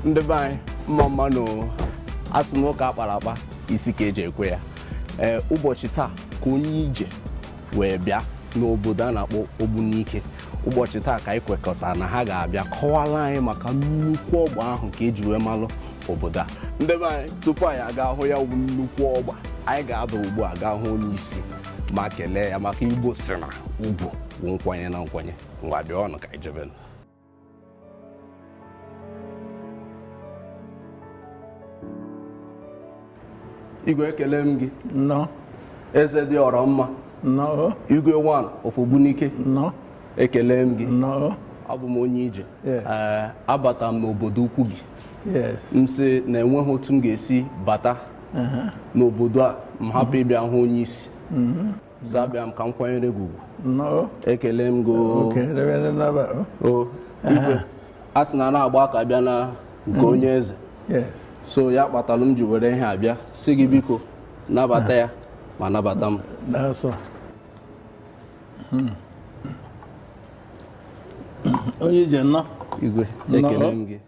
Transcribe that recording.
ndị be anyị mma no asị n'ụka akpara akpa isi ka eji ekwe ya ụbọchị taa ka onye ije wee bịa n'obodo a na-akpọ Ogbunike. Ụbọchị taa ka anyị kwekọtara na ha ga-abịa kọwara anyị maka nnukwu ọgba ahụ ka eji wee malụ obodo a. Ndị be anyị tupu anyị aga hụ ya bụ nnukwu ọgba, anyị ga-ada ugbu a gaa hụ onye isi ma kelee ya maka Igbo si na ugwu bụ nkwanye na nkwanye. Ngwa bịa ọnụ ka anyị jebe. Igwe ekele m gị. No. Eze dị ọrọ mma. No. Igwe one of Ogbunike. No. Ekele m gị. No. Abụ m onye ije. Yes. Abata m n'obodo ukwu gị. Yes. M sị na enweghị otu m ga-esi bata n'obodo a m hapụ ịbịa hụ onye isi. Zabịa m ka m kwanyere gị ugwu. No. Ekele m gị. Okay, Igwe a sị na na-agba aka bịa na nke onye eze. Yes. So ya kpatalụ m ji were ihe abịa sị gị biko nabata ya ma nabata m. That's all. Onye ije nọ. Igwe ekele m gị.